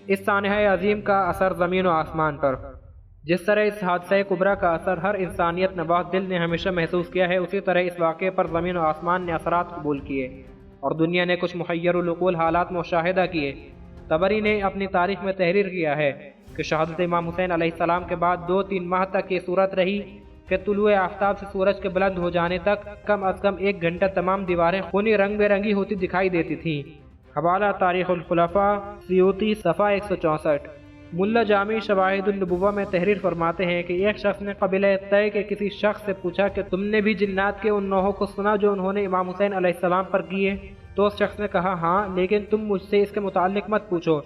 اس سانحہ عظیم کا اثر زمین و آسمان پر، جس طرح اس حادثہ کبریٰ کا اثر ہر انسانیت نواز دل نے ہمیشہ محسوس کیا ہے، اسی طرح اس واقعے پر زمین و آسمان نے اثرات قبول کیے اور دنیا نے کچھ محیر العقول حالات مشاہدہ کیے۔ طبری نے اپنی تاریخ میں تحریر کیا ہے کہ شہادت امام حسین علیہ السلام کے بعد 2-3 ماہ تک یہ صورت رہی کہ طلوع آفتاب سے سورج کے بلند ہو جانے تک کم از کم 1 گھنٹہ تمام دیواریں خونی رنگ برنگی ہوتی دکھائی دیتی تھیں۔ حوالہ تاریخ الخلفاء سیوطی صفحہ 164۔ ملا جامی شواہد النبوہ میں تحریر فرماتے ہیں کہ ایک شخص نے قبیلہ طے کے کسی شخص سے پوچھا کہ تم نے بھی جنات کے ان نوحوں کو سنا جو انہوں نے امام حسین علیہ السلام پر کیے؟ تو اس شخص نے کہا ہاں، لیکن تم مجھ سے اس کے متعلق مت پوچھو۔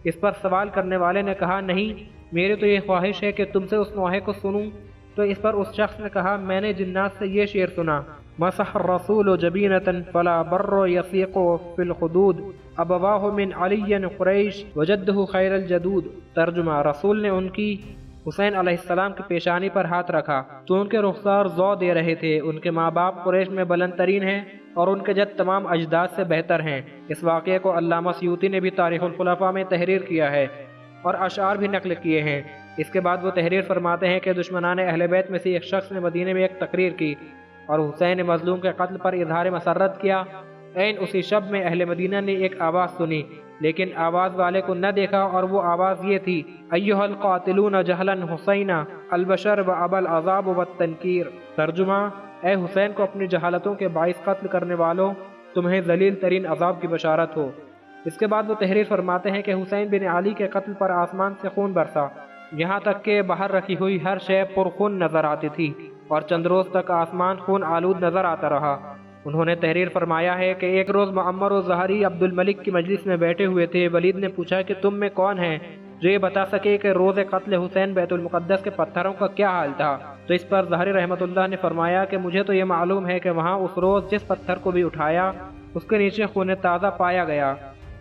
اس پر سوال کرنے والے نے کہا نہیں، میری تو یہ خواہش ہے کہ تم سے اس نوحے کو سنوں۔ تو اس پر اس شخص نے کہا میں نے جنات سے یہ شعر سنا، مسح الرسول جبینة فلا بر یسیق فی الخدود ابواہ من علی قریش وجدہ خیر الجدود۔ ترجمہ، رسول نے ان کی حسین علیہ السلام کی پیشانی پر ہاتھ رکھا تو ان کے رخسار ضوء دے رہے تھے، ان کے ماں باپ قریش میں بلند ترین ہیں اور ان کے جد تمام اجداد سے بہتر ہیں۔ اس واقعے کو علامہ سیوطی نے بھی تاریخ الخلفاء میں تحریر کیا ہے اور اشعار بھی نقل کیے ہیں۔ اس کے بعد وہ تحریر فرماتے ہیں کہ دشمنان اہل بیت میں سے ایک شخص نے مدینے میں ایک تقریر کی اور حسین مظلوم کے قتل پر اظہار مسرت کیا۔ عین اسی شب میں اہل مدینہ نے ایک آواز سنی، لیکن آواز والے کو نہ دیکھا، اور وہ آواز یہ تھی، ایھا القاتلون جہلا حسینا البشر و ابا العذاب والتنکیر۔ ترجمہ، اے حسین کو اپنی جہالتوں کے باعث قتل کرنے والوں، تمہیں ذلیل ترین عذاب کی بشارت ہو۔ اس کے بعد وہ تحریر فرماتے ہیں کہ حسین بن علی کے قتل پر آسمان سے خون برسا، یہاں تک کہ باہر رکھی ہوئی ہر شے پرخون نظر آتی تھی اور چند روز تک آسمان خون آلود نظر آتا رہا۔ انہوں نے تحریر فرمایا ہے کہ ایک روز معمر و زہری عبد الملک کی مجلس میں بیٹھے ہوئے تھے۔ ولید نے پوچھا کہ تم میں کون ہے جو یہ بتا سکے کہ روز قتل حسین بیت المقدس کے پتھروں کا کیا حال تھا؟ تو اس پر زہری رحمۃ اللہ نے فرمایا کہ مجھے تو یہ معلوم ہے کہ وہاں اس روز جس پتھر کو بھی اٹھایا اس کے نیچے خون تازہ پایا گیا۔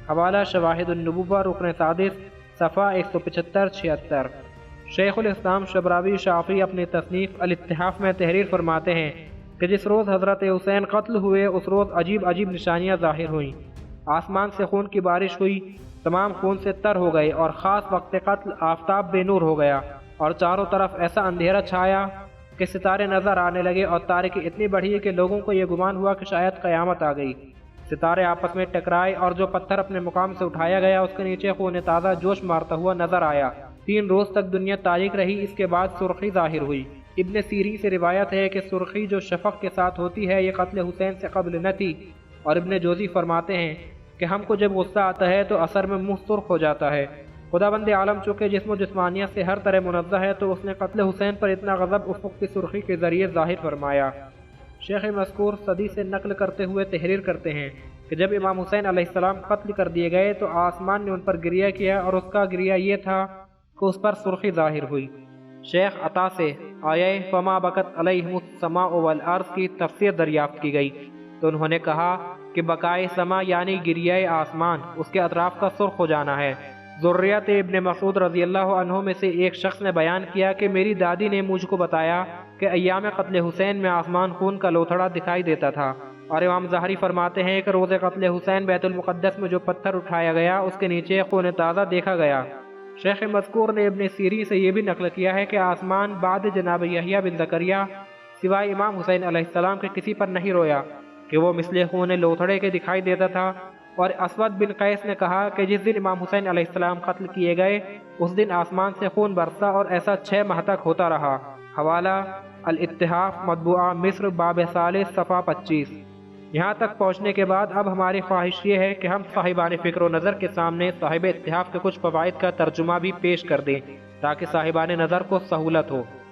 حوالہ شواہد النبوہ رکن سادس صفحہ 175-76۔ شیخ الاسلام شبراوی شافعی اپنی تصنیف الاتحاف میں تحریر فرماتے ہیں کہ جس روز حضرت حسین قتل ہوئے اس روز عجیب عجیب نشانیاں ظاہر ہوئیں، آسمان سے خون کی بارش ہوئی، تمام خون سے تر ہو گئے، اور خاص وقت قتل آفتاب بے نور ہو گیا اور چاروں طرف ایسا اندھیرا چھایا کہ ستارے نظر آنے لگے، اور تاریکی اتنی بڑھی کہ لوگوں کو یہ گمان ہوا کہ شاید قیامت آ گئی۔ ستارے آپس میں ٹکرائے اور جو پتھر اپنے مقام سے اٹھایا گیا اس کے نیچے خون تازہ جوش مارتا ہوا نظر آیا۔ 3 روز تک دنیا تاریک رہی، اس کے بعد سرخی ظاہر ہوئی۔ ابن سیرین سے روایت ہے کہ سرخی جو شفق کے ساتھ ہوتی ہے یہ قتل حسین سے قبل نہ تھی، اور ابن جوزی فرماتے ہیں کہ ہم کو جب غصہ آتا ہے تو اثر میں منہ سرخ ہو جاتا ہے۔ خداوند عالم چونکہ جسم و جسمانیت سے ہر طرح منزہ ہے تو اس نے قتل حسین پر اتنا غضب افق کی سرخی کے ذریعے ظاہر فرمایا۔ شیخ مذکور صدی سے نقل کرتے ہوئے تحریر کرتے ہیں کہ جب امام حسین علیہ السلام قتل کر دیے گئے تو آسمان نے ان پر گریہ کیا، اور اس کا گریہ یہ تھا کہ اس پر سرخی ظاہر ہوئی۔ شیخ عطا سے آیہ فما بکت علیہم السماء والارض کی تفسیر دریافت کی گئی تو انہوں نے کہا کہ بقائے سما یعنی گریہ آسمان، اس کے اطراف کا سرخ ہو جانا ہے۔ ذریت ابن مسعود رضی اللہ عنہ میں سے ایک شخص نے بیان کیا کہ میری دادی نے مجھ کو بتایا کہ ایام قتل حسین میں آسمان خون کا لوتھڑا دکھائی دیتا تھا، اور امام ظاہری فرماتے ہیں کہ روز قتل حسین بیت المقدس میں جو پتھر اٹھایا گیا اس کے نیچے خون تازہ دیکھا گیا۔ شیخ مذکور نے ابن سیرین سے یہ بھی نقل کیا ہے کہ آسمان بعد جناب یحییٰ بن زکریا سوائے امام حسین علیہ السلام کے کسی پر نہیں رویا کہ وہ مثل خون لوتھڑے کے دکھائی دیتا تھا۔ اور اسود بن قیس نے کہا کہ جس دن امام حسین علیہ السلام قتل کیے گئے اس دن آسمان سے خون برسا اور ایسا 6 ماہ تک ہوتا رہا۔ حوالہ الاتحاف مطبوعہ مصر باب ثالث صفحہ 25۔ یہاں تک پہنچنے کے بعد اب ہماری خواہش یہ ہے کہ ہم صاحبان فکر و نظر کے سامنے صاحب اتحاف کے کچھ فوائد کا ترجمہ بھی پیش کر دیں تاکہ صاحبان نظر کو سہولت ہو۔